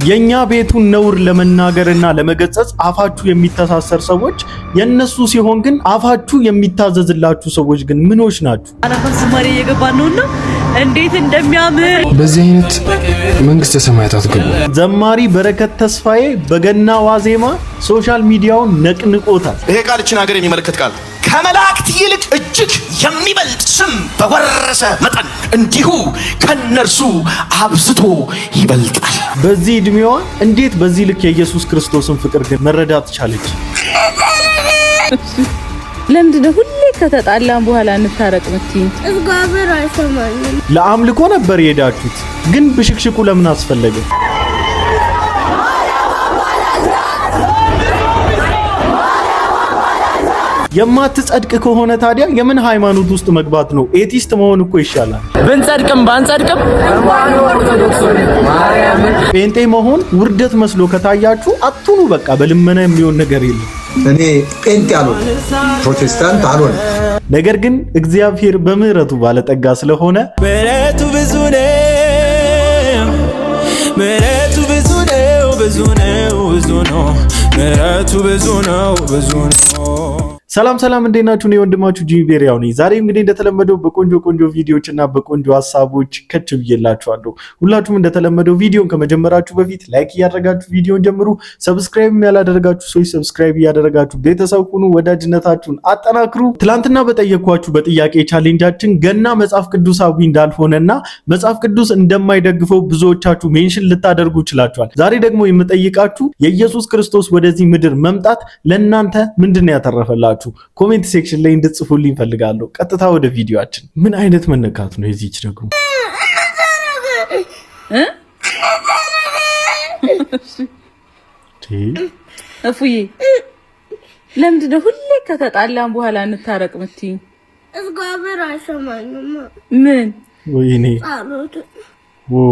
የኛ ቤቱን ነውር ለመናገርና ለመገጸጽ አፋችሁ የሚተሳሰር ሰዎች የነሱ ሲሆን ግን አፋችሁ የሚታዘዝላችሁ ሰዎች ግን ምኖች ናችሁ? አናፋስ ማሪ እየገባን ነውና እንዴት እንደሚያምር በዚህ አይነት መንግስተ ሰማያት አትገቡ። ዘማሪ በረከት ተስፋዬ በገና ዋዜማ ሶሻል ሚዲያውን ነቅንቆታል። ይሄ ቃል እችን ሀገር የሚመለከት ቃል ከመላእክት ይልቅ እጅግ የሚበልጥ ስም በወረሰ መጠን እንዲሁ ከነርሱ አብዝቶ ይበልጣል። በዚህ እድሜዋ እንዴት በዚህ ልክ የኢየሱስ ክርስቶስን ፍቅር ግን መረዳት ቻለች? ለምንድነው ሁሌ ከተጣላን በኋላ እንታረቅ ምትይ? እግዚአብሔር አይሰማኝም። ለአምልኮ ነበር የሄዳችሁት፣ ግን ብሽክሽቁ ለምን አስፈለገ? የማትጸድቅ ከሆነ ታዲያ የምን ሃይማኖት ውስጥ መግባት ነው? ኤቲስት መሆን እኮ ይሻላል። ብንጸድቅም ባንጸድቅም ጴንጤ መሆን ውርደት መስሎ ከታያችሁ አትኑ። በቃ በልመና የሚሆን ነገር የለም። እኔ ጴንጤ አልሆንም፣ ፕሮቴስታንት አልሆንም። ነገር ግን እግዚአብሔር በምህረቱ ባለጠጋ ስለሆነ ምህረቱ ብዙ ነው፣ ምህረቱ ብዙ ነው፣ ብዙ ነው፣ ብዙ ነው፣ ምህረቱ ብዙ ነው፣ ብዙ ነው። ሰላም ሰላም፣ እንዴት ናችሁ? እኔ ወንድማችሁ ጂሚ ቤሪያው ነኝ። ዛሬ እንግዲህ እንደተለመደው በቆንጆ ቪዲዮዎች እና በቆንጆ ሐሳቦች ከች ብዬላችኋለሁ። ሁላችሁም እንደተለመደው ቪዲዮን ከመጀመራችሁ በፊት ላይክ እያደረጋችሁ ቪዲዮን ጀምሩ። ሰብስክራይብ ያላደረጋችሁ ሰዎች ሰብስክራይብ እያደረጋችሁ ቤተሰብ ሁኑ፣ ወዳጅነታችሁን አጠናክሩ። ትላንትና በጠየኳችሁ በጥያቄ ቻሌንጃችን ገና መጽሐፍ ቅዱሳዊ እንዳልሆነና መጽሐፍ ቅዱስ እንደማይደግፈው ብዙዎቻችሁ ሜንሽን ልታደርጉ ይችላችኋል። ዛሬ ደግሞ የምጠይቃችሁ የኢየሱስ ክርስቶስ ወደዚህ ምድር መምጣት ለእናንተ ምንድነው ያተረፈላችሁ? ኮሜንት ሴክሽን ላይ እንድትጽፉልኝ ፈልጋለሁ። ቀጥታ ወደ ቪዲዮአችን። ምን አይነት መነካት ነው የዚህች ደግሞ? እፉዬ ለምንድነው ሁሌ ከተጣላን በኋላ እንታረቅ ምትይ? እግዚአብሔር አይሰማኝም። ምን ወይኔ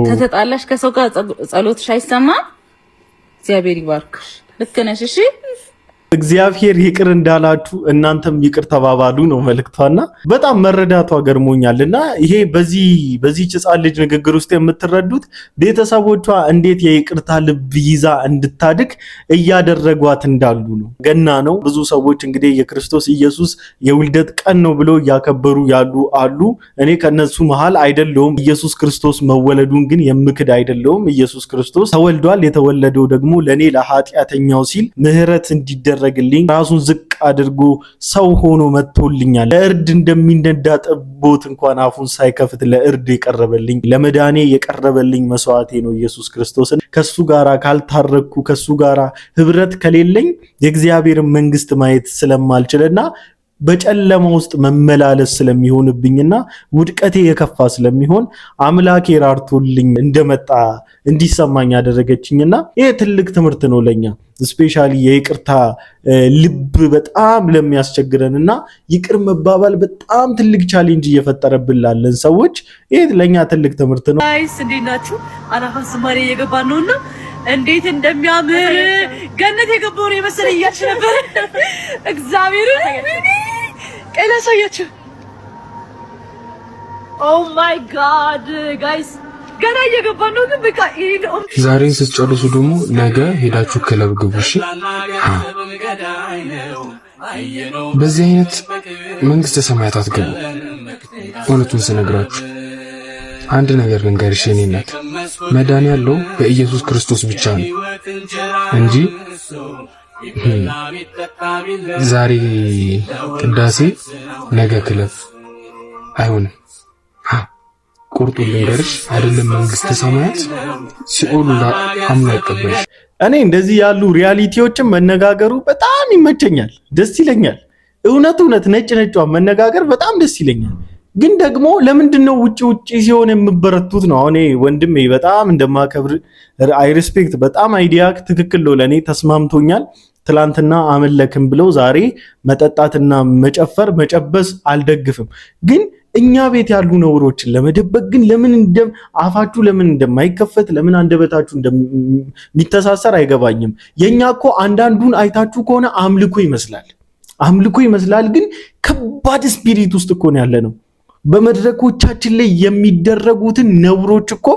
ከተጣላሽ ከሰው ጋር ጸሎትሽ አይሰማም? እግዚአብሔር ይባርክሽ። ልክ ነሽ። እሺ እግዚአብሔር ይቅር እንዳላችሁ እናንተም ይቅር ተባባሉ ነው መልእክቷና በጣም መረዳቷ ገርሞኛልና ይሄ በዚህ ሕፃን ልጅ ንግግር ውስጥ የምትረዱት ቤተሰቦቿ እንዴት የይቅርታ ልብ ይዛ እንድታድግ እያደረጓት እንዳሉ ነው። ገና ነው። ብዙ ሰዎች እንግዲህ የክርስቶስ ኢየሱስ የውልደት ቀን ነው ብለው እያከበሩ ያሉ አሉ። እኔ ከነሱ መሃል አይደለሁም። ኢየሱስ ክርስቶስ መወለዱን ግን የምክድ አይደለሁም። ኢየሱስ ክርስቶስ ተወልዷል። የተወለደው ደግሞ ለኔ ለኃጢአተኛው ሲል ምህረት እንዲደረግልኝ ራሱን ዝቅ አድርጎ ሰው ሆኖ መጥቶልኛል። ለእርድ እንደሚነዳ ጠቦት እንኳን አፉን ሳይከፍት ለእርድ የቀረበልኝ ለመዳኔ የቀረበልኝ መስዋዕቴ ነው ኢየሱስ ክርስቶስ። ከሱ ጋራ ካልታረኩ ከሱ ጋራ ህብረት ከሌለኝ የእግዚአብሔርን መንግስት ማየት ስለማልችልና በጨለማ ውስጥ መመላለስ ስለሚሆንብኝና ውድቀቴ የከፋ ስለሚሆን አምላኬ ራርቶልኝ እንደመጣ እንዲሰማኝ ያደረገችኝና ይሄ ትልቅ ትምህርት ነው ለኛ። ስፔሻሊ የይቅርታ ልብ በጣም ለሚያስቸግረንና ይቅር መባባል በጣም ትልቅ ቻሌንጅ እየፈጠረብን ላለን ሰዎች ይሄ ለኛ ትልቅ ትምህርት ነው። ጋይስ እንዴት ናችሁ? አናፋስ ማሪ እየገባን ነውና እንዴት እንደሚያምር ገነት የገባው ነው የመሰለኝ እያልሽ ነበር። እግዚአብሔር ቀላ ሳያችሁ። ኦ ማይ ጋድ ጋይስ ገና እየገባን ነው። ግን በቃ ዛሬን ስትጨርሱ ደግሞ ነገ ሄዳችሁ ክለብ ግቡ። እሺ፣ በዚህ አይነት መንግስተ ሰማያት አትገቡ። እውነቱን ስነግራችሁ አንድ ነገር ልንገርሽ፣ የኔ እናት መዳን ያለው በኢየሱስ ክርስቶስ ብቻ ነው እንጂ ዛሬ ቅዳሴ ነገ ክለብ አይሆንም። ቁርጡ ልንገርሽ፣ አይደለም መንግስተ ሰማያት ሲኦል አምና ይቀበልሽ። እኔ እንደዚህ ያሉ ሪያሊቲዎችን መነጋገሩ በጣም ይመቸኛል፣ ደስ ይለኛል። እውነት ነጭ ነጯን መነጋገር በጣም ደስ ይለኛል። ግን ደግሞ ለምንድነው ውጪ ሲሆን የምበረቱት ነው? አሁን ወንድሜ በጣም እንደማከብር አይ ሪስፔክት በጣም አይዲያ ትክክል ነው፣ ለኔ ተስማምቶኛል። ትላንትና አመለክም ብለው ዛሬ መጠጣትና መጨፈር መጨበስ አልደግፍም። ግን እኛ ቤት ያሉ ነውሮችን ለመደበቅ ግን ለምን አፋችሁ ለምን እንደማይከፈት ለምን አንደበታችሁ እንደሚተሳሰር አይገባኝም። የኛ እኮ አንዳንዱን አይታችሁ ከሆነ አምልኮ ይመስላል፣ ግን ከባድ ስፒሪት ውስጥ እኮ ነው ያለነው። በመድረኮቻችን ላይ የሚደረጉትን ነውሮች እኮ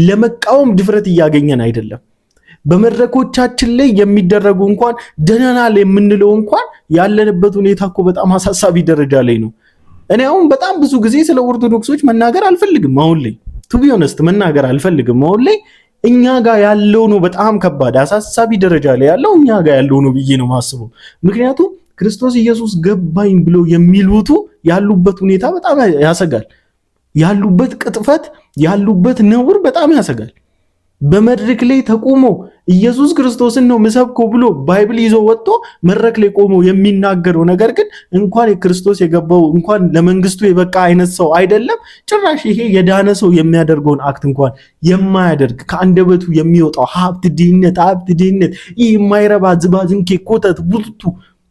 ለመቃወም ድፍረት እያገኘን አይደለም። በመድረኮቻችን ላይ የሚደረጉ እንኳን ደህናናል የምንለው እንኳን ያለንበት ሁኔታ እኮ በጣም አሳሳቢ ደረጃ ላይ ነው። እኔ አሁን በጣም ብዙ ጊዜ ስለ ኦርቶዶክሶች መናገር አልፈልግም። አሁን ላይ ቱ ቢ ኦነስት መናገር አልፈልግም። አሁን ላይ እኛ ጋር ያለው ነው በጣም ከባድ አሳሳቢ ደረጃ ላይ ያለው እኛ ጋር ያለው ነው ብዬ ነው ማስበው። ምክንያቱም ክርስቶስ ኢየሱስ ገባኝ ብሎ የሚሉቱ ያሉበት ሁኔታ በጣም ያሰጋል። ያሉበት ቅጥፈት ያሉበት ነውር በጣም ያሰጋል። በመድረክ ላይ ተቆሞ ኢየሱስ ክርስቶስን ነው ምሰብኮ ብሎ ባይብል ይዞ ወጥቶ መድረክ ላይ ቆሞ የሚናገረው ነገር ግን እንኳን የክርስቶስ የገባው እንኳን ለመንግስቱ የበቃ አይነት ሰው አይደለም። ጭራሽ ይሄ የዳነ ሰው የሚያደርገውን አክት እንኳን የማያደርግ ከአንደበቱ የሚወጣው ሀብት ድህነት ይህ የማይረባ ዝባዝንኬ ኮተት ቡልቱ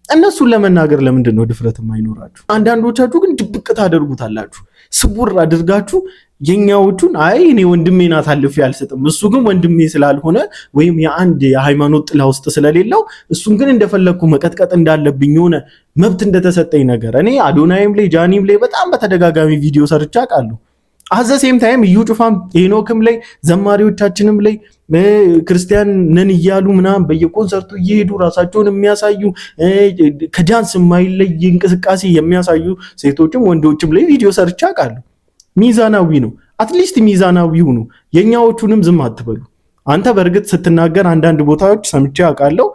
እነሱን ለመናገር ለምንድን ነው ድፍረት የማይኖራችሁ? አንዳንዶቻችሁ ግን ድብቅ ታደርጉታላችሁ። ስቡር አድርጋችሁ የኛዎቹን አይ እኔ ወንድሜን አሳልፌ አልሰጥም እሱ ግን ወንድሜ ስላልሆነ ወይም የአንድ የሃይማኖት ጥላ ውስጥ ስለሌለው እሱን ግን እንደፈለኩ መቀጥቀጥ እንዳለብኝ ሆነ መብት እንደተሰጠኝ ነገር እኔ አዶናይም ላይ ጃኒም ላይ በጣም በተደጋጋሚ ቪዲዮ ሰርቻ ቃለሁ። አዘሴም ታይም እዩ ጩፋም ሄኖክም ላይ ዘማሪዎቻችንም ላይ ክርስቲያን ነን እያሉ ምናምን በየኮንሰርቱ እየሄዱ ራሳቸውን የሚያሳዩ ከዳንስ የማይለይ እንቅስቃሴ የሚያሳዩ ሴቶችም ወንዶችም ላይ ቪዲዮ ሰርቻ ቃለሁ። ሚዛናዊ ነው። አትሊስት ሚዛናዊው ነው። የኛዎቹንም ዝም አትበሉ። አንተ በእርግጥ ስትናገር አንዳንድ ቦታዎች ሰምቼ አውቃለሁ።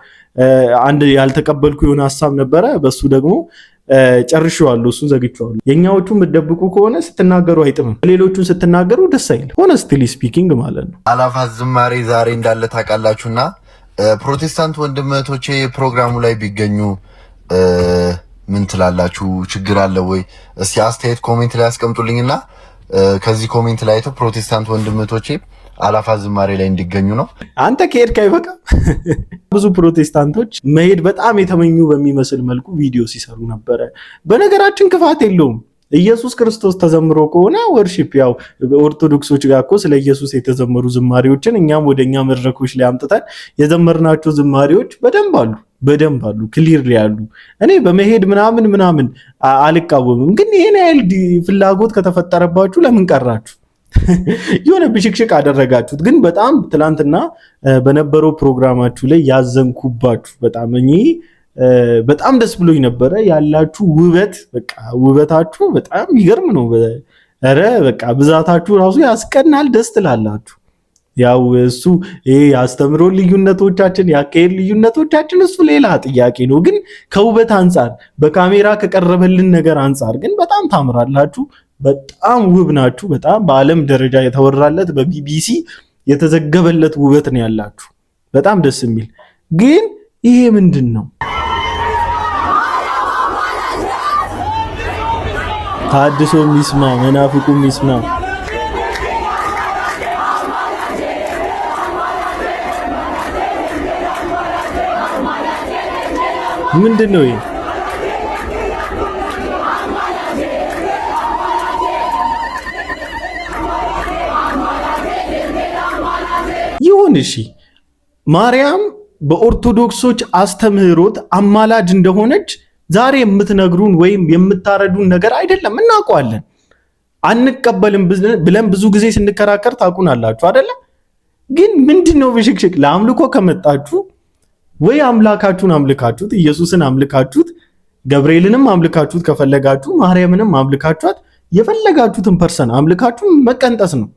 አንድ ያልተቀበልኩ የሆነ ሐሳብ ነበረ። በሱ ደግሞ ጨርሼዋለሁ። እሱን ዘግቼዋለሁ። የኛዎቹን የምትደብቁ ከሆነ ስትናገሩ አይጥምም። ሌሎቹን ስትናገሩ ደስ አይልም። ሆነስትሊ ስፒኪንግ ማለት ነው። አላፋት ዝማሬ ዛሬ እንዳለ ታውቃላችሁና ፕሮቴስታንት ወንድመቶቼ ፕሮግራሙ ላይ ቢገኙ ምን ትላላችሁ? ችግር አለ ወይ? እስቲ አስተያየት ኮሜንት ላይ አስቀምጡልኝና ከዚህ ኮሜንት ላይ አይተው ፕሮቴስታንት ወንድመቶቼ አላፋት ዝማሬ ላይ እንዲገኙ ነው። አንተ ከሄድክ አይበቃም? ብዙ ፕሮቴስታንቶች መሄድ በጣም የተመኙ በሚመስል መልኩ ቪዲዮ ሲሰሩ ነበረ። በነገራችን ክፋት የለውም። ኢየሱስ ክርስቶስ ተዘምሮ ከሆነ ወርሺፕ ያው ኦርቶዶክሶች ጋር እኮ ስለ ኢየሱስ የተዘመሩ ዝማሬዎችን እኛም ወደኛ መድረኮች ላይ አምጥተን የዘመርናቸው ዝማሬዎች በደንብ አሉ ክሊር ያሉ። እኔ በመሄድ ምናምን አልቃወምም። ግን ይሄን ያህል ፍላጎት ከተፈጠረባችሁ ለምን ቀራችሁ? የሆነ ብሽክሽክ አደረጋችሁት። ግን በጣም ትላንትና በነበረው ፕሮግራማችሁ ላይ ያዘንኩባችሁ በጣም ደስ ብሎኝ ነበረ። ያላችሁ ውበት በቃ ውበታችሁ በጣም ይገርም ነው። ኧረ በቃ ብዛታችሁ ራሱ ያስቀናል። ደስ ትላላችሁ። ያው እሱ ያስተምሮ ልዩነቶቻችን ያካሄድ ልዩነቶቻችን እሱ ሌላ ጥያቄ ነው። ግን ከውበት አንጻር በካሜራ ከቀረበልን ነገር አንጻር ግን በጣም ታምራላችሁ። በጣም ውብ ናችሁ። በጣም በዓለም ደረጃ የተወራለት በቢቢሲ የተዘገበለት ውበት ነው ያላችሁ። በጣም ደስ የሚል ግን ይሄ ምንድን ነው? ታድሶ ሚስማ መናፍቁ ሚስማ ምንድን ነው ይሄ? ይሁን እሺ፣ ማርያም በኦርቶዶክሶች አስተምህሮት አማላጅ እንደሆነች ዛሬ የምትነግሩን ወይም የምታረዱን ነገር አይደለም። እናውቀዋለን። አንቀበልም ብለን ብዙ ጊዜ ስንከራከር ታውቁናላችሁ አይደለ? ግን ምንድነው ብሽክሽክ? ለአምልኮ ከመጣችሁ ወይ አምላካችሁን አምልካችሁት፣ ኢየሱስን አምልካችሁት፣ ገብርኤልንም አምልካችሁት፣ ከፈለጋችሁ ማርያምንም አምልካችኋት፣ የፈለጋችሁትን ፐርሰን አምልካችሁ መቀንጠስ ነው።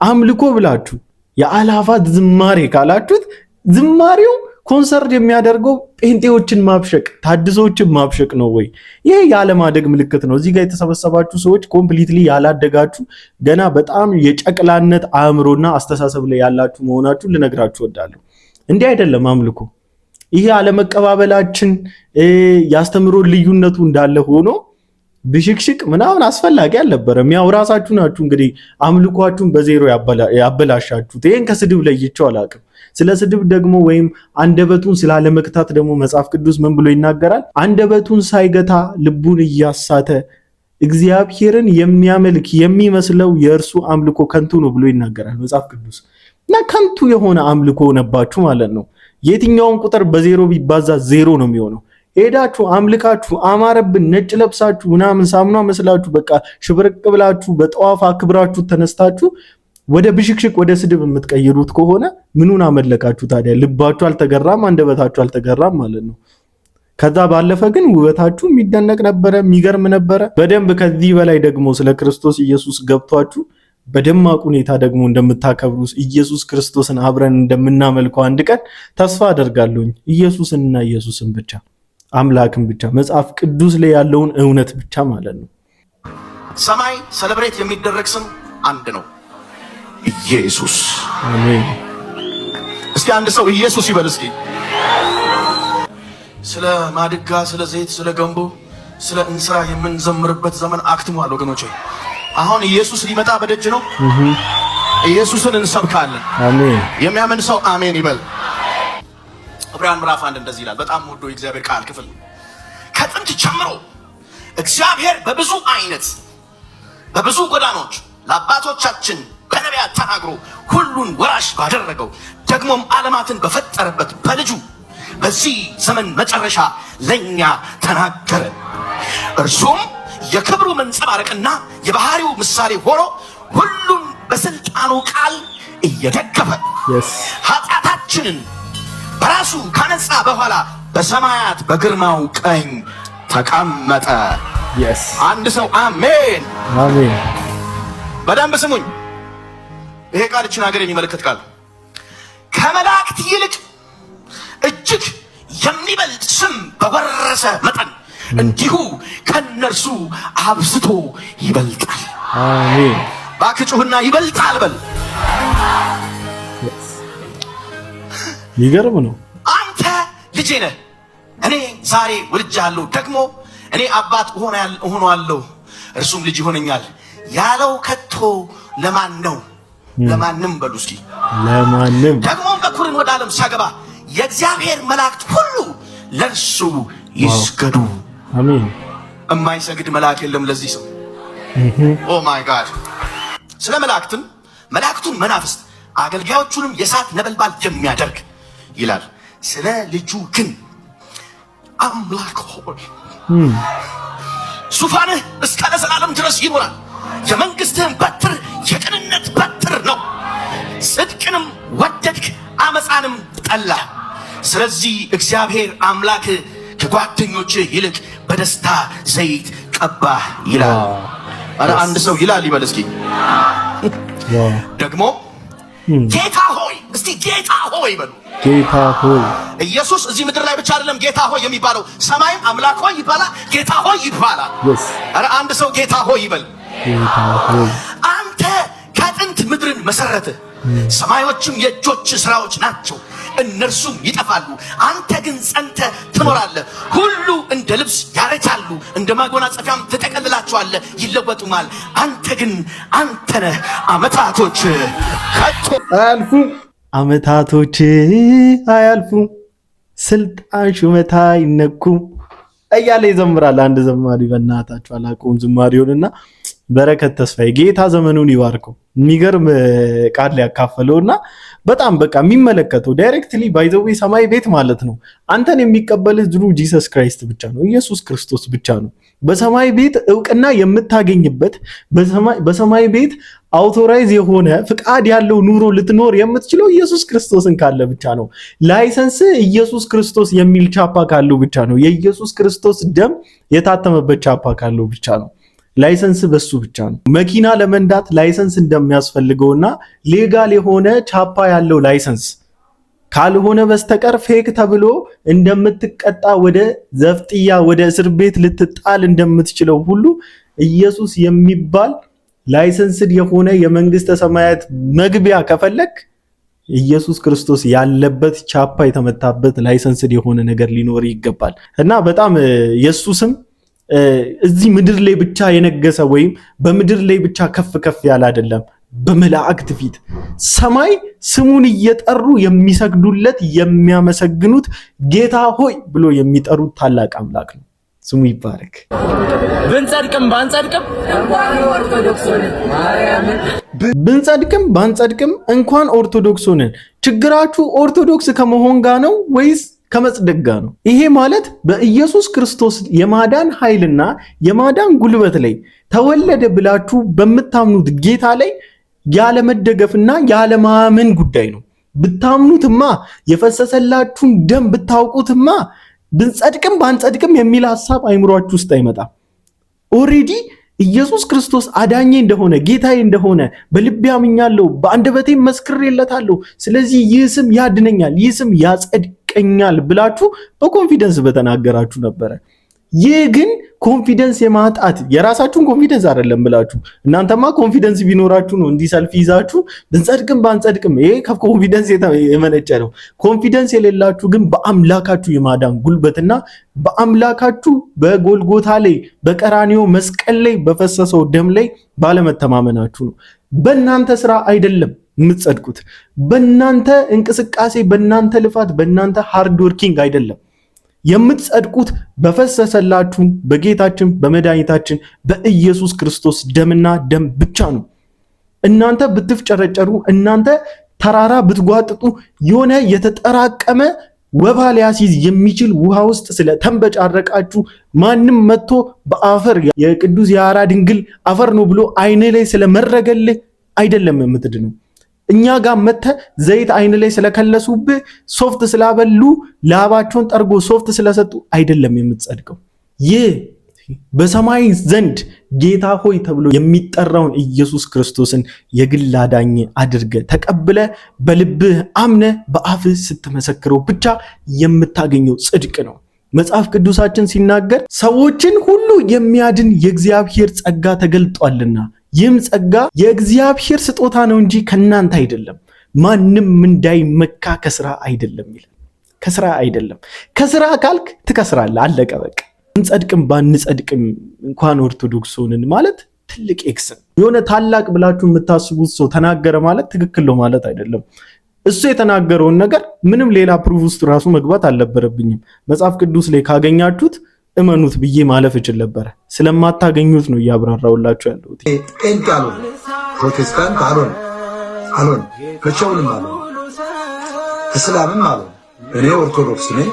አምልኮ ብላችሁ የአላፋት ዝማሬ ካላችሁት ዝማሬው ኮንሰርት የሚያደርገው ጴንጤዎችን ማብሸቅ፣ ታድሶችን ማብሸቅ ነው ወይ? ይሄ የአለማደግ ምልክት ነው። እዚህ ጋር የተሰበሰባችሁ ሰዎች ኮምፕሊትሊ ያላደጋችሁ ገና በጣም የጨቅላነት አእምሮና አስተሳሰብ ላይ ያላችሁ መሆናችሁ ልነግራችሁ እወዳለሁ። እንዲህ አይደለም አምልኮ። ይሄ አለመቀባበላችን ያስተምሮ ልዩነቱ እንዳለ ሆኖ ብሽክሽቅ ምናምን አስፈላጊ አልነበረም። ያው ራሳችሁ ናችሁ እንግዲህ አምልኳችሁን በዜሮ ያበላሻችሁት። ይሄን ከስድብ ለይቼው አላውቅም። ስለ ስድብ ደግሞ ወይም አንደበቱን ስላለመክታት ደግሞ መጽሐፍ ቅዱስ ምን ብሎ ይናገራል? አንደበቱን ሳይገታ ልቡን እያሳተ እግዚአብሔርን የሚያመልክ የሚመስለው የእርሱ አምልኮ ከንቱ ነው ብሎ ይናገራል መጽሐፍ ቅዱስ። እና ከንቱ የሆነ አምልኮ ሆነባችሁ ማለት ነው። የትኛውን ቁጥር በዜሮ ቢባዛ ዜሮ ነው የሚሆነው። ሄዳችሁ አምልካችሁ አማረብን ነጭ ለብሳችሁ ምናምን ሳሙና መስላችሁ በቃ ሽብርቅ ብላችሁ በጠዋፍ አክብራችሁ ተነስታችሁ ወደ ብሽክሽክ ወደ ስድብ የምትቀይሩት ከሆነ ምኑን አመለካችሁ ታዲያ? ልባችሁ አልተገራም፣ አንደበታችሁ አልተገራም ማለት ነው። ከዛ ባለፈ ግን ውበታችሁ የሚደነቅ ነበረ፣ የሚገርም ነበረ። በደንብ ከዚህ በላይ ደግሞ ስለ ክርስቶስ ኢየሱስ ገብቷችሁ በደማቅ ሁኔታ ደግሞ እንደምታከብሩ ኢየሱስ ክርስቶስን አብረን እንደምናመልከው አንድ ቀን ተስፋ አደርጋለሁኝ። ኢየሱስንና ኢየሱስን ብቻ አምላክን ብቻ መጽሐፍ ቅዱስ ላይ ያለውን እውነት ብቻ ማለት ነው። ሰማይ ሰለብሬት የሚደረግ ስም አንድ ነው፣ ኢየሱስ። አሜን። እስኪ አንድ ሰው ኢየሱስ ይበል እስኪ። ስለ ማድጋ፣ ስለ ዘይት፣ ስለ ገንቦ፣ ስለ እንስራ የምንዘምርበት ዘመን አክትሟል ወገኖቼ። አሁን ኢየሱስ ሊመጣ በደጅ ነው። ኢየሱስን እንሰብካለን። አሜን። የሚያምን ሰው አሜን ይበል። ዕብራውያን ምዕራፍ 1 እንደዚህ ይላል። በጣም ወዶ የእግዚአብሔር ቃል ክፍል። ከጥንት ጀምሮ እግዚአብሔር በብዙ አይነት በብዙ ጎዳናዎች ለአባቶቻችን በነቢያት ተናግሮ ሁሉን ወራሽ ባደረገው ደግሞም ዓለማትን በፈጠረበት በልጁ በዚህ ዘመን መጨረሻ ለኛ ተናገረ። እርሱም የክብሩ መንጸባረቅና የባህሪው ምሳሌ ሆኖ ሁሉን በስልጣኑ ቃል እየደገፈ ኃጢአታችንን በራሱ ካነጻ በኋላ በሰማያት በግርማው ቀኝ ተቀመጠ። አንድ ሰው አሜን አሜን። በደንብ ስሙኝ። ይሄ ቃል እችን ሀገር የሚመለከት ቃል ከመላእክት ይልቅ እጅግ የሚበልጥ ስም በወረሰ መጠን እንዲሁ ከነርሱ አብዝቶ ይበልጣል። አሜን። ባክጩህና ይበልጣል በል። ይገርም ነው። አንተ ልጄ ነህ፣ እኔ ዛሬ ወልጄሃለሁ፣ ደግሞ እኔ አባት እሆናለሁ፣ እርሱም ልጅ ይሆነኛል ያለው ከቶ ለማን ነው? ለማንም በሉ እስኪ። ለማንም። ደግሞም በኩርን ወደ ዓለም ሲያገባ የእግዚአብሔር መላእክት ሁሉ ለእርሱ ይስገዱ። አሜን። የማይሰግድ መልአክ የለም ለዚህ ሰው። ኦ ማይ ጋድ። ስለ መላእክቱን መናፍስት አገልጋዮቹንም የእሳት ነበልባል የሚያደርግ ይላል። ስለ ልጁ ግን አምላክ ሆይ ዙፋንህ እስከ ለዘላለም ድረስ ይኖራል። የመንግስትህን በትር የቅንነት በትር ነው። ጽድቅንም ወደድክ፣ አመፃንም ጠላህ። ስለዚህ እግዚአብሔር አምላክ ከጓደኞች ይልቅ በደስታ ዘይት ቀባህ ይላል። አረ አንድ ሰው ይላል ይበል እስኪ። ደግሞ ጌታ ሆይ፣ እስቲ ጌታ ሆይ በሉ። ጌታ ሆይ። ኢየሱስ እዚህ ምድር ላይ ብቻ አይደለም ጌታ ሆይ የሚባለው፣ ሰማይም አምላክ ሆይ ይባላል፣ ጌታ ሆይ ይባላል። አረ አንድ ሰው ጌታ ሆይ ይበል። ጌታ ሆይ አንተ ከጥንት ምድርን መሰረትህ፣ ሰማዮችም የእጆች ስራዎች ናቸው፣ እነርሱም ይጠፋሉ፣ አንተ ግን ጸንተህ ትኖራለህ። ሁሉ እንደ ልብስ ያረጃሉ፣ እንደ ማጎናጸፊያም ትጠቀልላቸዋለህ፣ ይለወጡማል። አንተ ግን አንተ ነህ፣ ዓመታቶች ከቶ አያልፉም፣ ዓመታቶች አያልፉም፣ ስልጣን ሹመት አይነኩም እያለ ይዘምራል አንድ ዘማሪ። በእናታችሁ አላውቀውም ዝማሬውንና በረከት ተስፋዬ ጌታ ዘመኑን ይባርከው። የሚገርም ቃል ሊያካፈለውና በጣም በቃ የሚመለከተው ዳይሬክትሊ ባይዘዌ ሰማይ ቤት ማለት ነው። አንተን የሚቀበልህ ድሩ ጂሰስ ክራይስት ብቻ ነው፣ ኢየሱስ ክርስቶስ ብቻ ነው። በሰማይ ቤት እውቅና የምታገኝበት በሰማይ ቤት አውቶራይዝ የሆነ ፍቃድ ያለው ኑሮ ልትኖር የምትችለው ኢየሱስ ክርስቶስን ካለ ብቻ ነው። ላይሰንስ ኢየሱስ ክርስቶስ የሚል ቻፓ ካለው ብቻ ነው። የኢየሱስ ክርስቶስ ደም የታተመበት ቻፓ ካለው ብቻ ነው። ላይሰንስ በሱ ብቻ ነው። መኪና ለመንዳት ላይሰንስ እንደሚያስፈልገውና ሌጋል የሆነ ቻፓ ያለው ላይሰንስ ካልሆነ በስተቀር ፌክ ተብሎ እንደምትቀጣ ወደ ዘፍጥያ ወደ እስር ቤት ልትጣል እንደምትችለው ሁሉ ኢየሱስ የሚባል ላይሰንስድ የሆነ የመንግስተ ሰማያት መግቢያ ከፈለክ ኢየሱስ ክርስቶስ ያለበት ቻፓ የተመታበት ላይሰንስድ የሆነ ነገር ሊኖር ይገባል። እና በጣም ኢየሱስም እዚህ ምድር ላይ ብቻ የነገሰ ወይም በምድር ላይ ብቻ ከፍ ከፍ ያለ አይደለም። በመላእክት ፊት ሰማይ ስሙን እየጠሩ የሚሰግዱለት የሚያመሰግኑት ጌታ ሆይ ብሎ የሚጠሩት ታላቅ አምላክ ነው። ስሙ ይባረክ። ብንጸድቅም ባንጸድቅም እንኳን ኦርቶዶክስ ሆነን ችግራችሁ ኦርቶዶክስ ከመሆን ጋር ነው ወይስ ከመጽደቅ ጋር ነው? ይሄ ማለት በኢየሱስ ክርስቶስ የማዳን ኃይልና የማዳን ጉልበት ላይ ተወለደ ብላችሁ በምታምኑት ጌታ ላይ ያለ መደገፍና ያለ ማመን ጉዳይ ነው። ብታምኑትማ የፈሰሰላችሁን ደም ብታውቁትማ ብንጸድቅም ባንጸድቅም የሚል ሐሳብ አይምሯችሁ ውስጥ አይመጣም። ኦሬዲ ኢየሱስ ክርስቶስ አዳኜ እንደሆነ ጌታዬ እንደሆነ በልቤ አምኛለሁ፣ በአንደበቴ መስክሬለታለሁ፣ ስለዚህ ይህ ስም ያድነኛል፣ ይህ ስም ያጸድቀኛል ብላችሁ በኮንፊደንስ በተናገራችሁ ነበረ። ይህ ግን ኮንፊደንስ የማጣት የራሳችሁን ኮንፊደንስ አይደለም ብላችሁ እናንተማ ኮንፊደንስ ቢኖራችሁ ነው እንዲህ ሰልፍ ይዛችሁ ብንጸድቅም ባንጸድቅም ይሄ ከኮንፊደንስ የመነጨ ነው። ኮንፊደንስ የሌላችሁ ግን በአምላካችሁ የማዳን ጉልበትና በአምላካችሁ በጎልጎታ ላይ በቀራኒዮ መስቀል ላይ በፈሰሰው ደም ላይ ባለመተማመናችሁ ነው። በእናንተ ስራ አይደለም የምትጸድቁት፣ በእናንተ እንቅስቃሴ፣ በእናንተ ልፋት፣ በእናንተ ሃርድ ወርኪንግ አይደለም የምትጸድቁት በፈሰሰላችሁ በጌታችን በመድኃኒታችን በኢየሱስ ክርስቶስ ደምና ደም ብቻ ነው። እናንተ ብትፍጨረጨሩ፣ እናንተ ተራራ ብትጓጥጡ፣ የሆነ የተጠራቀመ ወባ ሊያስይዝ የሚችል ውሃ ውስጥ ስለተንበጫረቃችሁ ማንም መጥቶ በአፈር የቅዱስ የአራ ድንግል አፈር ነው ብሎ አይን ላይ ስለመረገልህ አይደለም የምትድነው። እኛ ጋር መተ ዘይት አይን ላይ ስለከለሱብህ ሶፍት ስላበሉ ላባቸውን ጠርጎ ሶፍት ስለሰጡ አይደለም የምትጸድቀው። ይህ በሰማይ ዘንድ ጌታ ሆይ ተብሎ የሚጠራውን ኢየሱስ ክርስቶስን የግል አዳኝ አድርገ ተቀብለ በልብህ አምነ በአፍህ ስትመሰክረው ብቻ የምታገኘው ጽድቅ ነው። መጽሐፍ ቅዱሳችን ሲናገር ሰዎችን ሁሉ የሚያድን የእግዚአብሔር ጸጋ ተገልጧልና ይህም ጸጋ የእግዚአብሔር ስጦታ ነው እንጂ ከናንተ አይደለም፣ ማንም እንዳይመካ ከስራ አይደለም ይላል። ከስራ አይደለም። ከስራ ካልክ ትከስራለህ። አለቀ በቃ። እንጸድቅም ባንጸድቅም እንኳን ኦርቶዶክስ ሆንን ማለት ትልቅ ኤክስ የሆነ ታላቅ ብላችሁ የምታስቡት ሰው ተናገረ ማለት ትክክል ነው ማለት አይደለም። እሱ የተናገረውን ነገር ምንም ሌላ ፕሩፍ ውስጥ ራሱ መግባት አልነበረብኝም። መጽሐፍ ቅዱስ ላይ ካገኛችሁት እመኑት ብዬ ማለፍ እችል ነበር። ስለማታገኙት ነው እያብራራውላችሁ ያለሁት። ጴንጤ አልሆን፣ ፕሮቴስታንት አልሆን፣ መቼውንም አልሆን፣ እስላምም አልሆን። እኔ ኦርቶዶክስ ነኝ።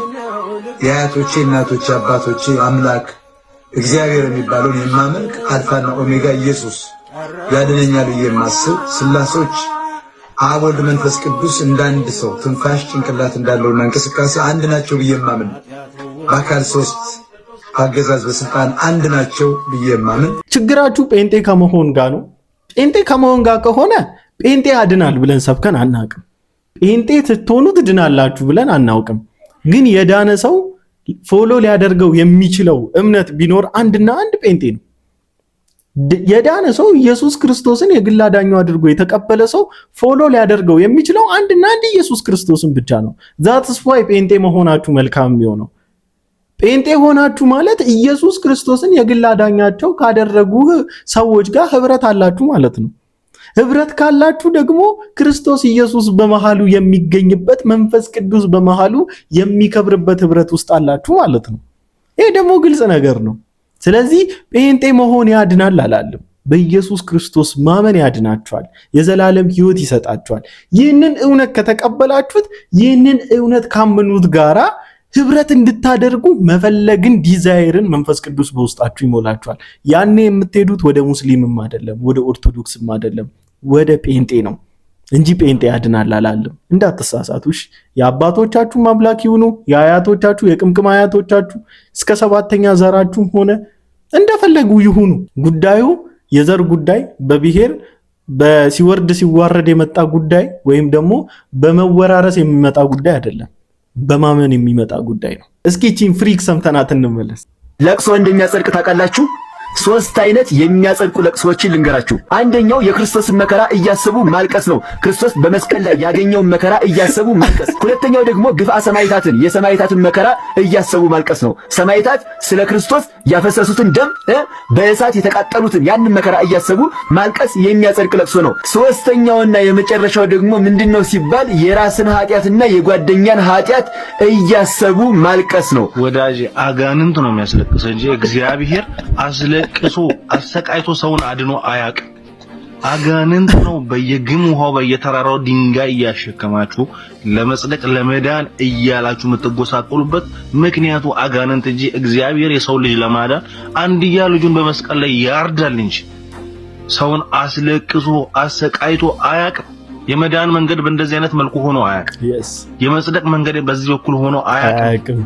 የአያቶቼ እናቶቼ አባቶቼ አምላክ እግዚአብሔር የሚባለውን የማመልክ አልፋና ኦሜጋ ኢየሱስ ያድነኛል ብዬ የማስብ ስላሶች አብ ወልድ መንፈስ ቅዱስ እንዳንድ ሰው ትንፋሽ ጭንቅላት እንዳለውና እንቅስቃሴ አንድ ናቸው ብዬ የማምን በአካል ሶስት አገዛዝ በስልጣን አንድ ናቸው ብዬ የማምን። ችግራችሁ ጴንጤ ከመሆን ጋር ነው። ጴንጤ ከመሆን ጋር ከሆነ ጴንጤ ያድናል ብለን ሰብከን አናውቅም። ጴንጤ ስትሆኑ ትድናላችሁ ብለን አናውቅም። ግን የዳነ ሰው ፎሎ ሊያደርገው የሚችለው እምነት ቢኖር አንድና አንድ ጴንጤ ነው። የዳነ ሰው ኢየሱስ ክርስቶስን የግል አዳኙ አድርጎ የተቀበለ ሰው ፎሎ ሊያደርገው የሚችለው አንድና አንድ ኢየሱስ ክርስቶስን ብቻ ነው። ዛትስ ዋይ ጴንጤ መሆናችሁ መልካም የሚሆነው። ጴንጤ ሆናችሁ ማለት ኢየሱስ ክርስቶስን የግል አዳኛቸው ካደረጉ ሰዎች ጋር ህብረት አላችሁ ማለት ነው። ህብረት ካላችሁ ደግሞ ክርስቶስ ኢየሱስ በመሃሉ የሚገኝበት መንፈስ ቅዱስ በመሃሉ የሚከብርበት ህብረት ውስጥ አላችሁ ማለት ነው። ይሄ ደግሞ ግልጽ ነገር ነው። ስለዚህ ጴንጤ መሆን ያድናል አላለም። በኢየሱስ ክርስቶስ ማመን ያድናችኋል፣ የዘላለም ህይወት ይሰጣችኋል። ይህንን እውነት ከተቀበላችሁት፣ ይህንን እውነት ካመኑት ጋራ ህብረት እንድታደርጉ መፈለግን ዲዛይርን መንፈስ ቅዱስ በውስጣችሁ ይሞላችኋል። ያኔ የምትሄዱት ወደ ሙስሊምም አይደለም፣ ወደ ኦርቶዶክስም አይደለም፣ ወደ ጴንጤ ነው እንጂ ጴንጤ ያድናል አላለም። እንዳትሳሳቱሽ። የአባቶቻችሁ አምላክ ይሁኑ፣ የአያቶቻችሁ የቅምቅም አያቶቻችሁ እስከ 7ኛ ዘራችሁ ሆነ እንደፈለጉ ይሁኑ። ጉዳዩ የዘር ጉዳይ በብሔር በሲወርድ ሲዋረድ የመጣ ጉዳይ ወይም ደግሞ በመወራረስ የሚመጣ ጉዳይ አይደለም፣ በማመን የሚመጣ ጉዳይ ነው። እስኪ ቺን ፍሪክ ሰምተናት እንመለስ። ለቅሶ እንደሚያጸድቅ ታውቃላችሁ? 3 አይነት የሚያጸድቁ ለቅሶችን ልንገራችሁ። አንደኛው የክርስቶስን መከራ እያሰቡ ማልቀስ ነው። ክርስቶስ በመስቀል ላይ ያገኘውን መከራ እያሰቡ ማልቀስ። ሁለተኛው ደግሞ ግፍአ ሰማዕታትን የሰማዕታትን መከራ እያሰቡ ማልቀስ ነው። ሰማዕታት ስለ ክርስቶስ ያፈሰሱትን ደም በእሳት የተቃጠሉትን ያንን መከራ እያሰቡ ማልቀስ የሚያጸድቅ ለቅሶ ነው። ሶስተኛውና የመጨረሻው ደግሞ ምንድነው ሲባል የራስን ኃጢአትና የጓደኛን ኃጢአት እያሰቡ ማልቀስ ነው። ወዳጅ አጋንንት ነው የሚያስለቅሰው እንጂ እግዚአብሔር ለቅሶ አሰቃይቶ ሰውን አድኖ አያውቅም። አጋንንት ነው በየግም ውሃው በየተራራው ድንጋይ እያሸከማችሁ ለመጽደቅ ለመዳን እያላችሁ የምትጎሳቆሉበት ምክንያቱ አጋንንት እንጂ እግዚአብሔር የሰው ልጅ ለማዳን አንድያ ልጁን በመስቀል ላይ ያርዳል እንጂ ሰውን አስለቅሶ አሰቃይቶ አያውቅም። የመዳን መንገድ በእንደዚህ አይነት መልኩ ሆኖ አያውቅም። የመጽደቅ መንገድ በዚህ በኩል ሆኖ አያውቅም።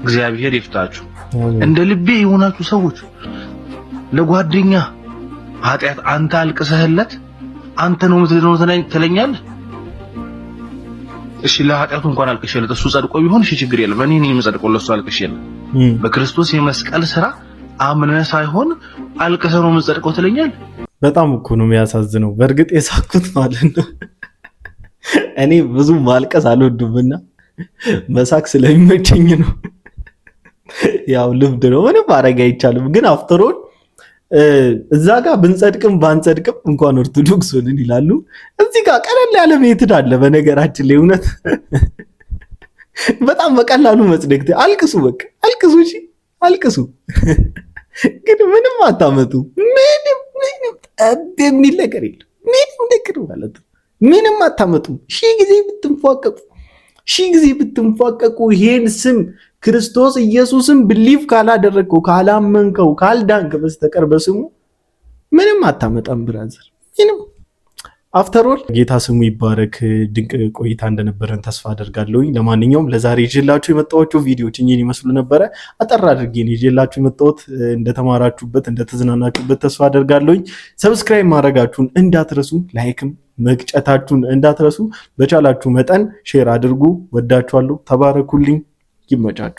እግዚአብሔር ይፍታችሁ። እንደ ልቤ የሆናችሁ ሰዎች ለጓደኛ ኃጢአት አንተ አልቅሰህለት አንተ ነው ምትድነው ትለኛለህ? እሺ ለኃጢአቱ እንኳን አልቅሼለት እሱ ጸድቆ ቢሆን እሺ ችግር የለም። እኔ ነኝ የምጸድቀው ለሱ አልቅሼለት። በክርስቶስ የመስቀል ስራ አምነህ ሳይሆን አልቅሰህ ነው የምጸድቀው ትለኛለህ? በጣም እኮ ነው የሚያሳዝነው። በእርግጥ የሳኩት ማለት ነው። እኔ ብዙ ማልቀስ አልወድምና መሳቅ ስለሚመቸኝ ነው። ያው ልብድ ነው፣ ምንም ማድረግ አይቻልም። ግን አፍተሮል እዛ ጋር ብንጸድቅም ባንጸድቅም እንኳን ኦርቶዶክስ ሆነን ይላሉ። እዚህ ጋር ቀለል ያለ ሜትድ አለ። በነገራችን ላይ እውነት በጣም በቀላሉ መጽደቅ። አልቅሱ፣ በቃ አልቅሱ፣ እሺ አልቅሱ። ግን ምንም አታመጡ። ምንም የሚል ነገር የለም። ምንም ነገር ማለት ነው። ምንም አታመጡ። ሺህ ጊዜ ብትንፏቀቁ ይሄን ስም ክርስቶስ ኢየሱስን ብሊቭ ካላደረግከው ካላመንከው ካልዳንክ በስተቀር በስሙ ምንም አታመጣም ብራዘር። ምንም አፍተሮል ጌታ ስሙ ይባረክ። ድንቅ ቆይታ እንደነበረን ተስፋ አደርጋለሁ። ለማንኛውም ለዛሬ ይዤላችሁ የመጣሁት ቪዲዮዎች እኚህን ይመስሉ ነበረ። አጠር አድርጌ ይዤላችሁ የመጣሁት እንደተማራችሁበት እንደተዝናናችሁበት ተስፋ አደርጋለሁ። ሰብስክራይብ ማድረጋችሁን እንዳትረሱ፣ ላይክም መግጨታችሁን እንዳትረሱ። በቻላችሁ መጠን ሼር አድርጉ። ወዳችኋለሁ። ተባረኩልኝ። ይመቻችሁ።